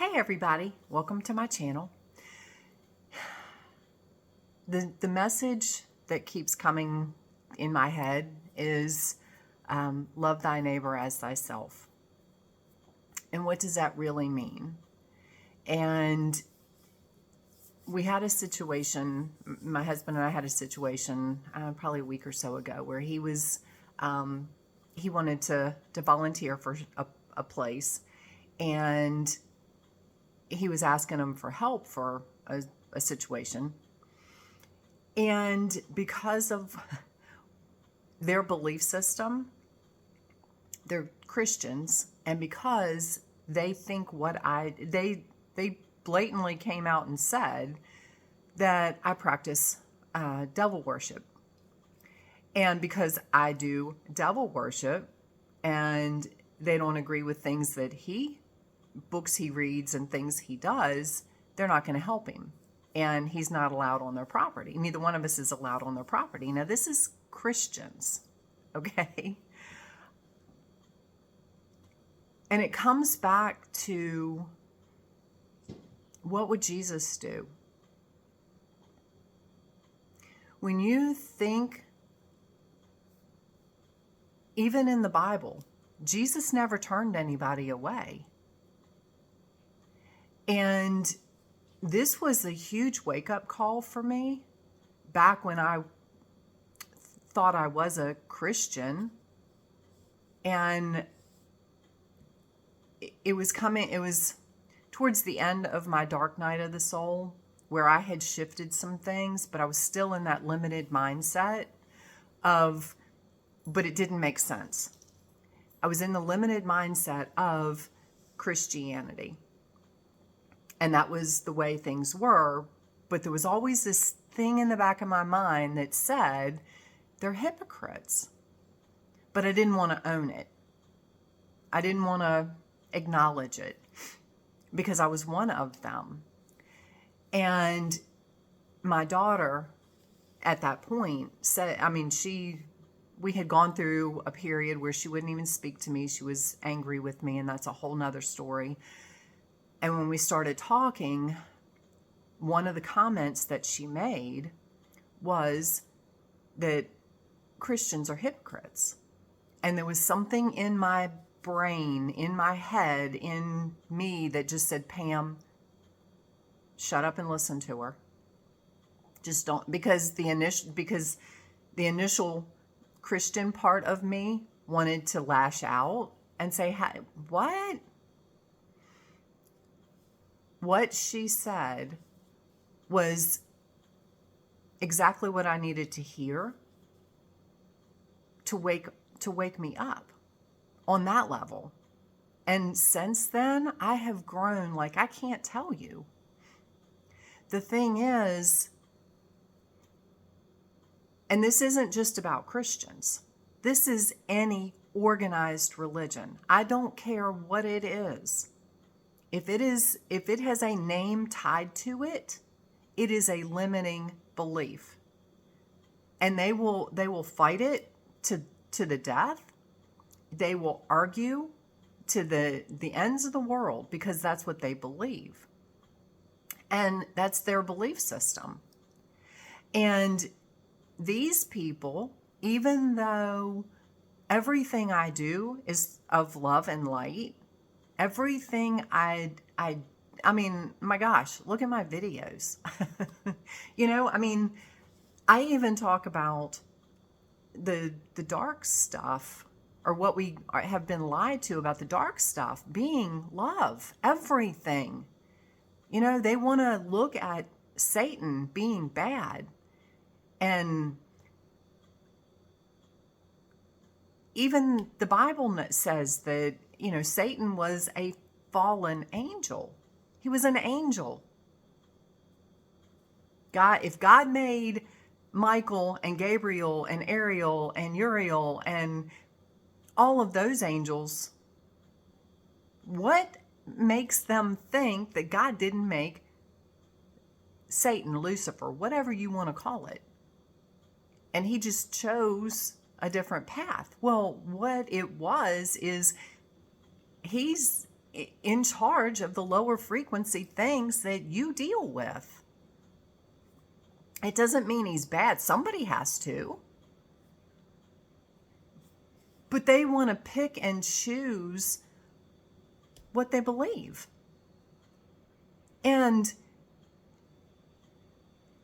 Hey everybody, welcome to my channel. The message that keeps coming in my head is love thy neighbor as thyself. And what does that really mean? And we had a situation, my husband and I had a situation probably a week or so ago where he wanted to volunteer for a place, and he was asking him for help for a situation. And because of their belief system, they're Christians, and because they think they blatantly came out and said that I practice devil worship. And because I do devil worship and they don't agree with things that books he reads and things he does, they're not going to help him. And he's not allowed on their property. Neither one of us is allowed on their property. Now, this is Christians, okay? And it comes back to, what would Jesus do? When you think, even in the Bible, Jesus never turned anybody away. And this was a huge wake-up call for me back when I thought I was a Christian. And it was towards the end of my dark night of the soul where I had shifted some things, but I was still in that limited mindset but it didn't make sense. I was in the limited mindset of Christianity. And that was the way things were. But there was always this thing in the back of my mind that said, they're hypocrites. But I didn't want to own it. I didn't want to acknowledge it because I was one of them. And my daughter at that point said, we had gone through a period where she wouldn't even speak to me. She was angry with me, and that's a whole nother story. And when we started talking, one of the comments that she made was that Christians are hypocrites. And there was something in my brain, in my head, in me that just said, Pam, shut up and listen to her. Just don't, because the initial Christian part of me wanted to lash out and say, what? What she said was exactly what I needed to hear to wake me up on that level. And since then, I have grown like I can't tell you. The thing is, and this isn't just about Christians. This is any organized religion. I don't care what it is. If it has a name tied to it, it is a limiting belief. And they will fight it to the death. They will argue to the ends of the world because that's what they believe. And that's their belief system. And these people, even though everything I do is of love and light, everything my gosh, look at my videos. I even talk about the dark stuff, or what we have been lied to about the dark stuff being love, everything. They want to look at Satan being bad. And even the Bible says that, Satan was a fallen angel. He was an angel. If God made Michael and Gabriel and Ariel and Uriel and all of those angels, what makes them think that God didn't make Satan, Lucifer, whatever you want to call it? And he just chose a different path. Well, what it was is he's in charge of the lower frequency things that you deal with. It doesn't mean he's bad. Somebody has to. But they want to pick and choose what they believe. And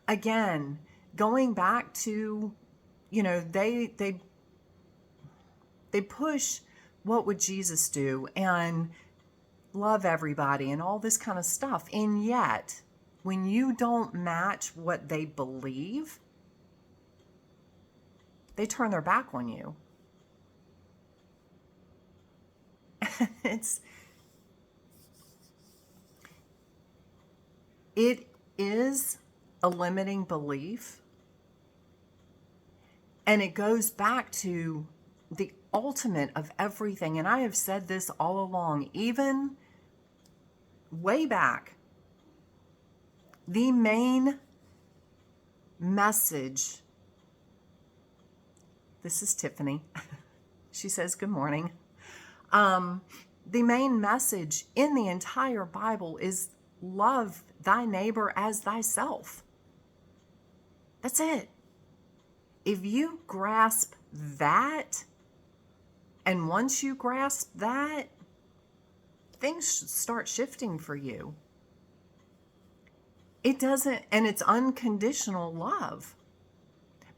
again, going back to, they push what would Jesus do and love everybody and all this kind of stuff. And yet, when you don't match what they believe, they turn their back on you. It is a limiting belief. And it goes back to the ultimate of everything. And I have said this all along, even way back. The main message. This is Tiffany. She says, good morning. The main message in the entire Bible is love thy neighbor as thyself. That's it. If you grasp that, and once you grasp that, things start shifting for you. It doesn't, and it's unconditional love.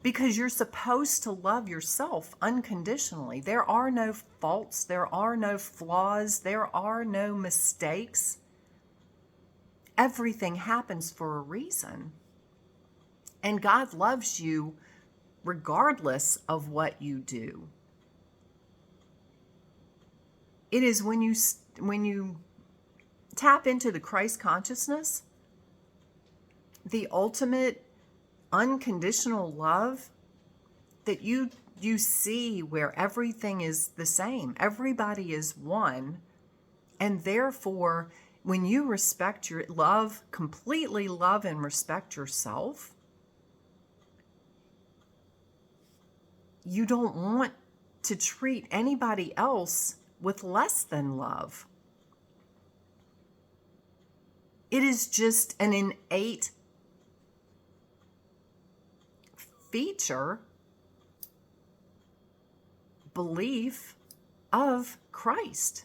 Because you're supposed to love yourself unconditionally. There are no faults. There are no flaws. There are no mistakes. Everything happens for a reason. And God loves you regardless of what you do. It is when you tap into the Christ consciousness, the ultimate unconditional love, that you see where everything is the same. Everybody is one. And therefore, when you respect your love, completely love and respect yourself, you don't want to treat anybody else with less than love. It is just an innate feature, belief of Christ.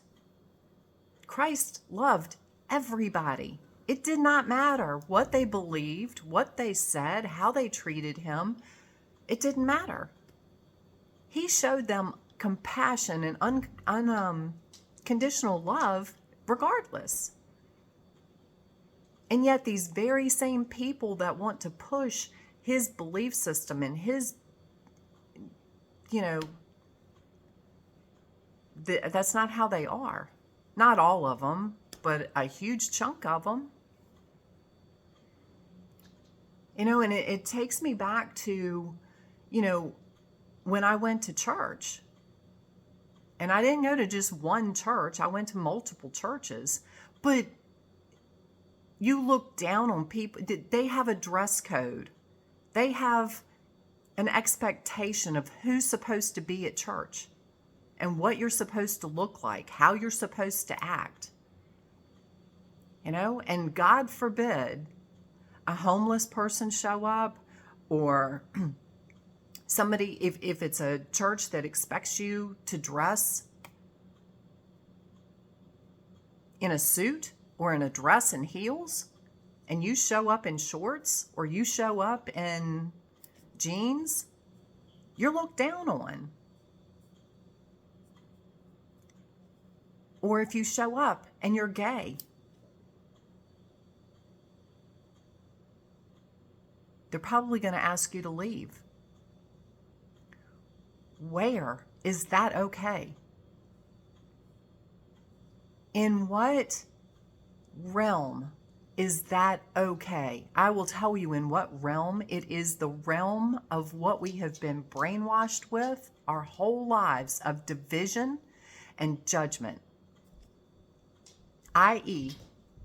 Christ loved everybody. It did not matter what they believed, what they said, how they treated him. It didn't matter. He showed them compassion and unconditional love regardless. And yet these very same people that want to push his belief system and his, that's not how they are. Not all of them, but a huge chunk of them. And it takes me back to, when I went to church. And I didn't go to just one church. I went to multiple churches. But you look down on people. They have a dress code. They have an expectation of who's supposed to be at church and what you're supposed to look like, how you're supposed to act. And God forbid a homeless person show up, or somebody, if it's a church that expects you to dress in a suit or in a dress and heels, and you show up in shorts or you show up in jeans, you're looked down on. Or if you show up and you're gay, they're probably going to ask you to leave. Where is that okay? In what realm is that okay? I will tell you in what realm. It is the realm of what we have been brainwashed with our whole lives, of division and judgment, i.e.,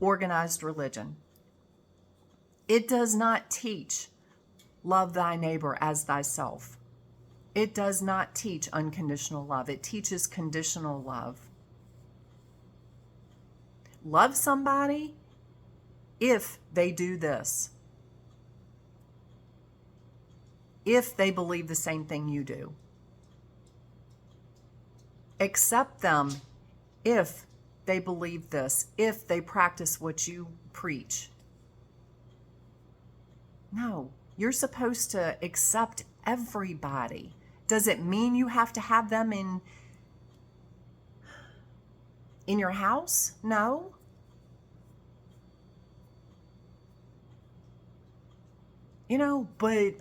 organized religion. It does not teach love thy neighbor as thyself. It does not teach unconditional love. It teaches conditional love. love somebody if they do this. If they believe the same thing you do. Accept them if they believe this, if they practice what you preach. No, you're supposed to accept everybody. Does it mean you have to have them in your house? No. But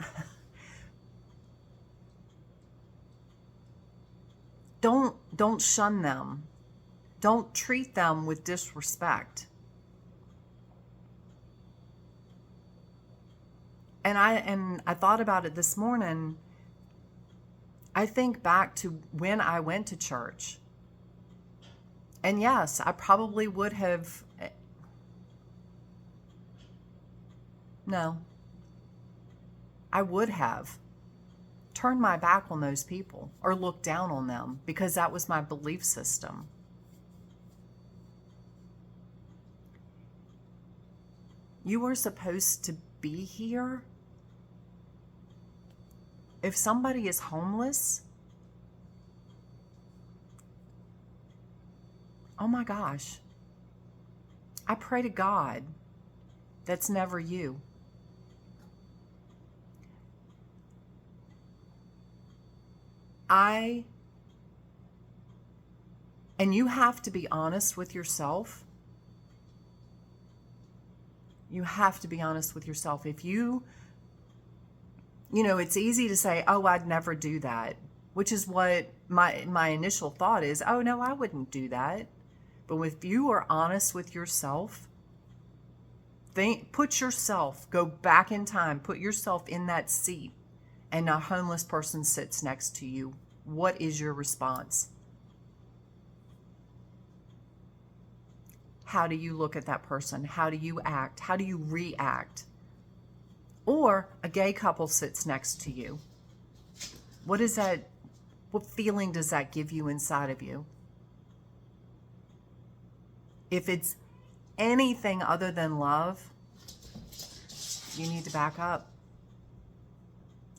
don't shun them. Don't treat them with disrespect. And I thought about it this morning. I think back to when I went to church. And yes, I probably would have. No. I would have turned my back on those people or looked down on them because that was my belief system. You were supposed to be here. If somebody is homeless, oh my gosh, I pray to God that's never you. And you have to be honest with yourself. You have to be honest with yourself. If it's easy to say, oh, I'd never do that, which is what my initial thought is. Oh, no, I wouldn't do that. But if you are honest with yourself, go back in time, put yourself in that seat, and a homeless person sits next to you. What is your response? How do you look at that person? How do you act? How do you react? Or a gay couple sits next to you. What feeling does that give you inside of you? If it's anything other than love, you need to back up.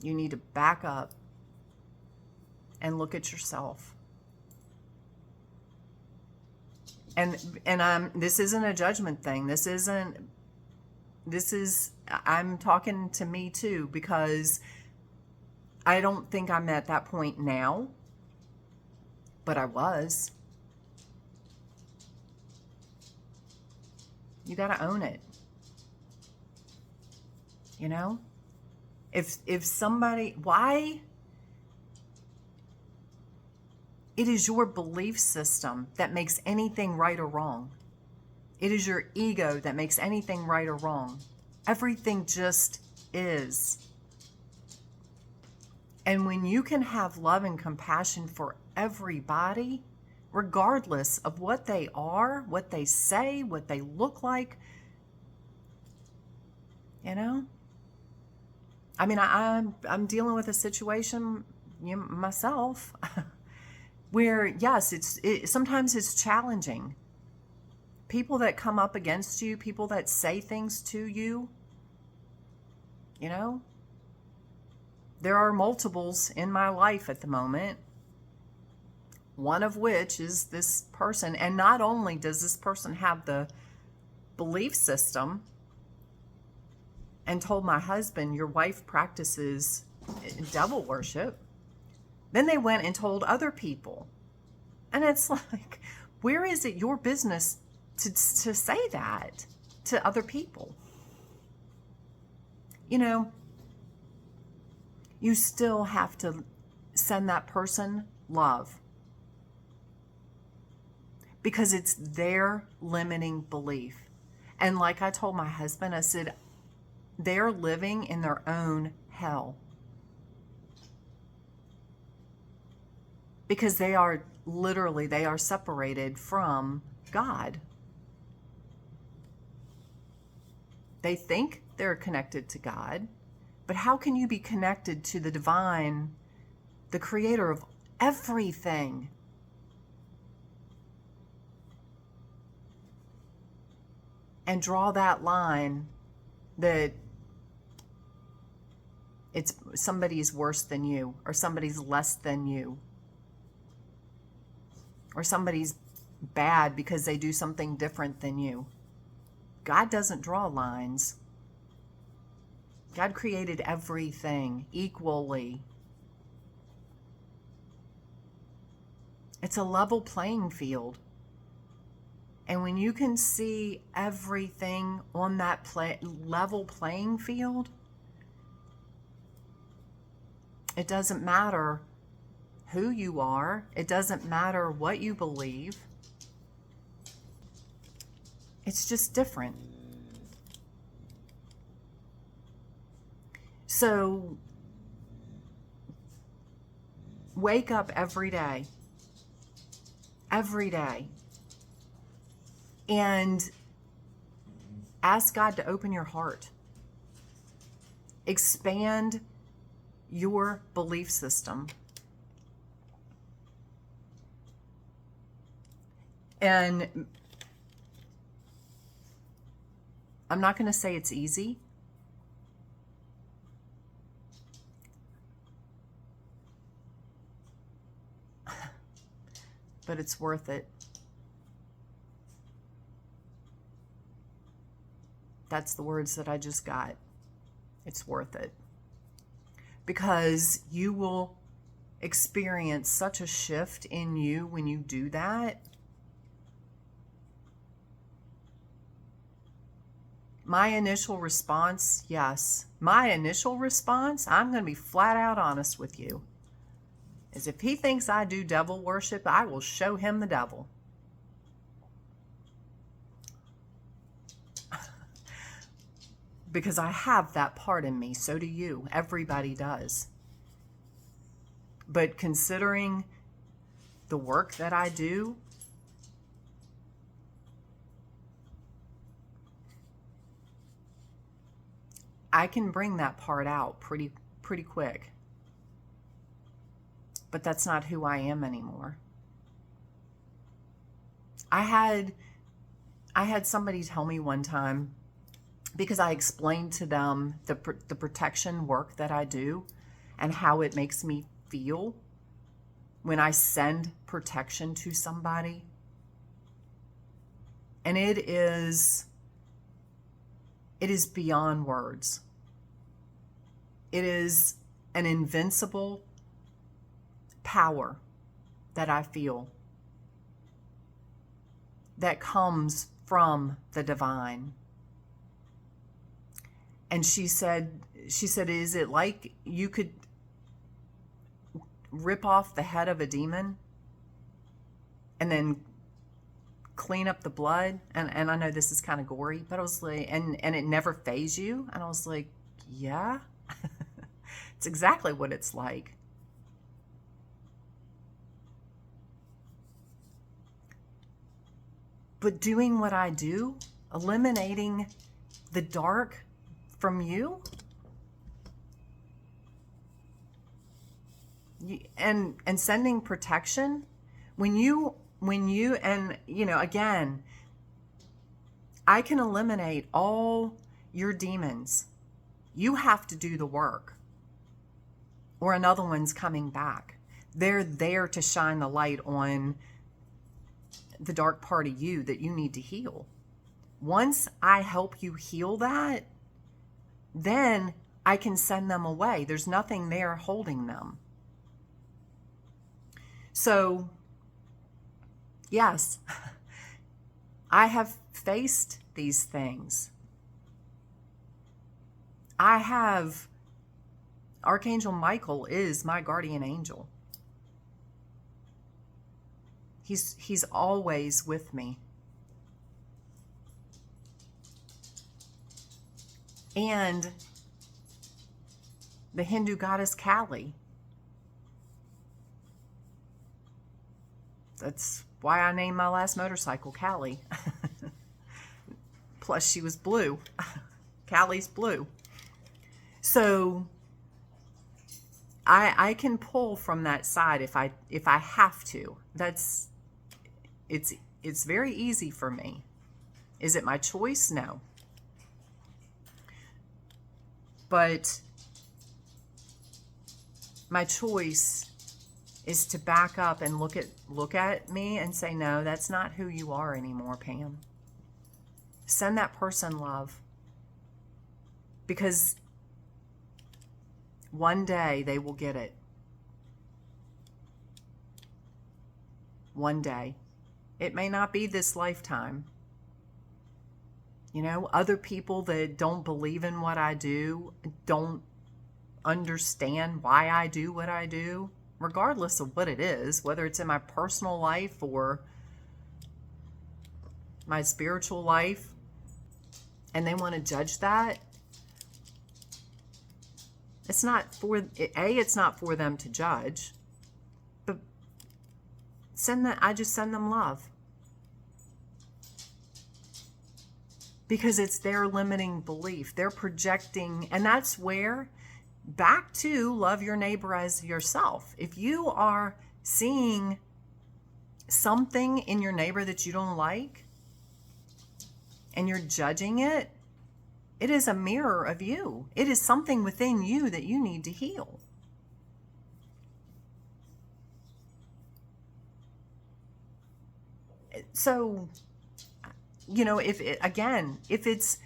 You need to back up and look at yourself. And this isn't a judgment thing. I'm talking to me too, because I don't think I'm at that point now, but I was. You got to own it. If somebody, why? It is your belief system that makes anything right or wrong. It is your ego that makes anything right or wrong. Everything just is. And when you can have love and compassion for everybody, regardless of what they are, what they say, what they look like, I'm dealing with a situation myself where, yes, sometimes it's challenging. People that come up against you, people that say things to you, there are multiples in my life at the moment, one of which is this person. And not only does this person have the belief system and told my husband, your wife practices devil worship, then they went and told other people. And it's like, where is it your business to say that to other people? You still have to send that person love, because it's their limiting belief. And like I told my husband, I said, they're living in their own hell, because they are separated from God. They think they're connected to God, but how can you be connected to the divine, the creator of everything? and draw that line that it's somebody's worse than you, or somebody's less than you, or somebody's bad because they do something different than you. God doesn't draw lines. God created everything equally. It's a level playing field. And when you can see everything on that level playing field, it doesn't matter who you are. It doesn't matter what you believe. It's just different. So wake up every day, and ask God to open your heart. Expand your belief system. And I'm not going to say it's easy. But it's worth it. That's the words that I just got. It's worth it. Because you will experience such a shift in you when you do that. My initial response, yes. My initial response, I'm going to be flat out honest with you, is if he thinks I do devil worship, I will show him the devil. Because I have that part in me. So do you. Everybody does. But considering the work that I do, I can bring that part out pretty quick. But that's not who I am anymore. I had somebody tell me one time, because I explained to them the protection work that I do and how it makes me feel when I send protection to somebody. And it is beyond words. It is an invincible power that I feel that comes from the divine. And she said, is it like you could rip off the head of a demon and then clean up the blood? And I know this is kind of gory, but I was like, and it never phase you? And I was like, yeah, it's exactly what it's like. But doing what I do, eliminating the dark from you, and sending protection, when you and again, I can eliminate all your demons. You have to do the work, or another one's coming back. They're there to shine the light on the dark part of you that you need to heal. Once I help you heal that, then I can send them away. There's nothing there holding them. So, yes, I have faced these things. Archangel Michael is my guardian angel. He's always with me. And the Hindu goddess Kali. That's why I named my last motorcycle Kali. Plus she was blue. Kali's blue. So I can pull from that side if I have to. It's very easy for me. Is it my choice? No. But my choice is to back up and look at me and say, no, that's not who you are anymore, Pam. Send that person love. Because one day they will get it. One day. It may not be this lifetime. You know, other people that don't believe in what I do, don't understand why I do what I do, regardless of what it is, whether it's in my personal life or my spiritual life, and they want to judge that. It's not for, it's not for them to judge, but I just send them love. Because it's their limiting belief. They're projecting, and that's where, back to love your neighbor as yourself. If you are seeing something in your neighbor that you don't like, and you're judging it, it is a mirror of you. It is something within you that you need to heal. So, you know, if it's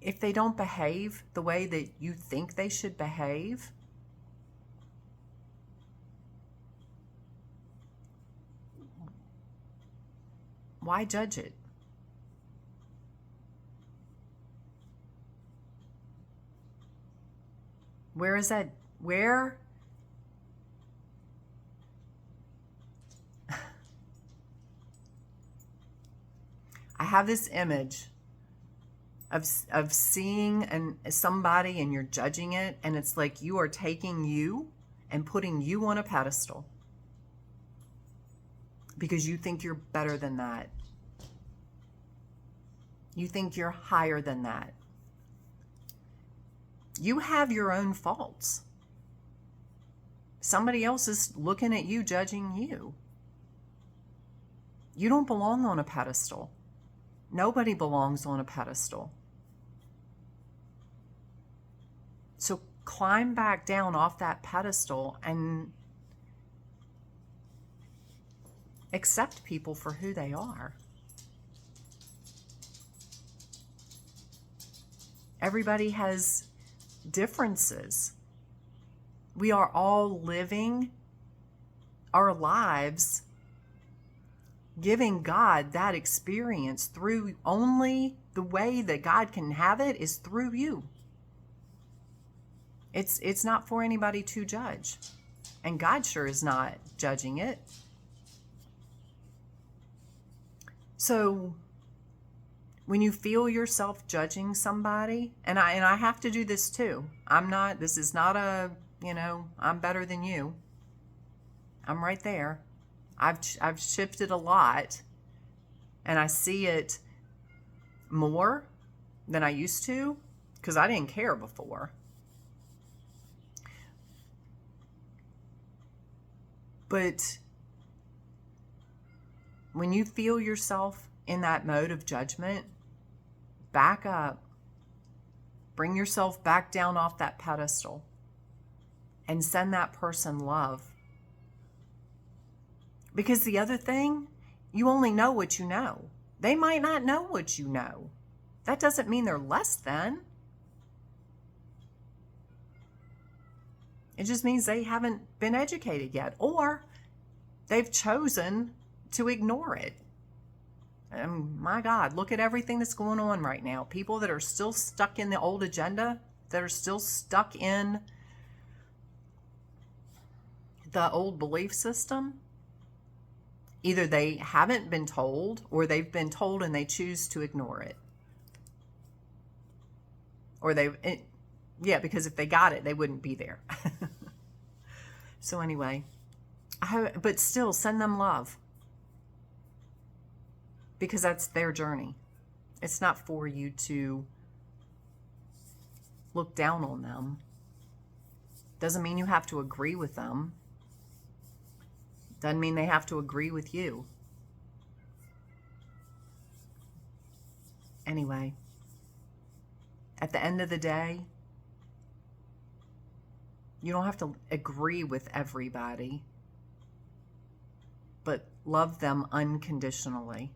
if they don't behave the way that you think they should behave, why judge it? Where is that? Where? I have this image of seeing somebody and you're judging it, and it's like you are taking you and putting you on a pedestal because you think you're better than that. You think you're higher than that. You have your own faults. Somebody else is looking at you, judging you. You don't belong on a pedestal. Nobody belongs on a pedestal. So climb back down off that pedestal and accept people for who they are. Everybody has differences. We are all living our lives giving God that experience through only the way that God can have it is through you. It's not for anybody to judge. And God sure is not judging it. So when you feel yourself judging somebody, and I have to do this too. This is not a, I'm better than you. I'm right there. I've shifted a lot, and I see it more than I used to because I didn't care before. But when you feel yourself in that mode of judgment, back up, bring yourself back down off that pedestal, and send that person love. Because the other thing, you only know what you know. They might not know what you know. That doesn't mean they're less than. It just means they haven't been educated yet, or they've chosen to ignore it. And my God, look at everything that's going on right now. People that are still stuck in the old agenda, that are still stuck in the old belief system. Either they haven't been told, or they've been told and they choose to ignore it. Or because if they got it, they wouldn't be there. So anyway, but still send them love. Because that's their journey. It's not for you to look down on them. Doesn't mean you have to agree with them. Doesn't mean they have to agree with you. Anyway, at the end of the day, you don't have to agree with everybody, but love them unconditionally.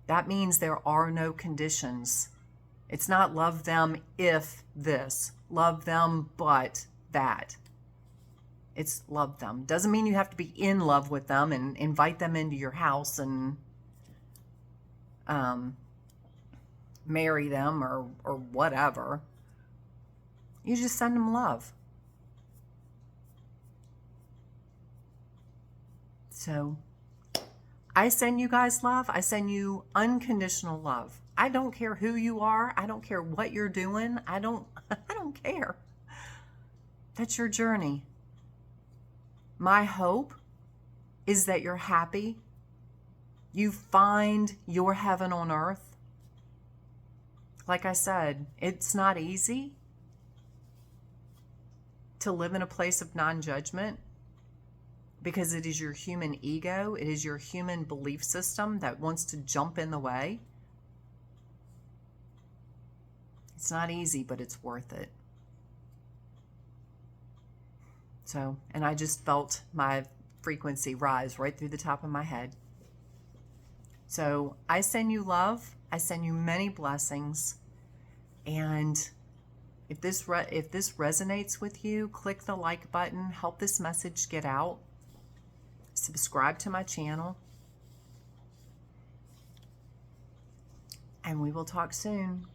That means there are no conditions. It's not love them if this, love them but that. It's love them. Doesn't mean you have to be in love with them and invite them into your house and marry them or whatever. You just send them love. So I send you guys love. I send you unconditional love. I don't care who you are. I don't care what you're doing. I don't care. That's your journey. My hope is that you're happy. You find your heaven on earth. Like I said, it's not easy to live in a place of non-judgment because it is your human ego, it is your human belief system that wants to jump in the way. It's not easy, but it's worth it. So, and I just felt my frequency rise right through the top of my head. So I send you love. I send you many blessings. And if this resonates with you, click the like button. Help this message get out. Subscribe to my channel. And we will talk soon.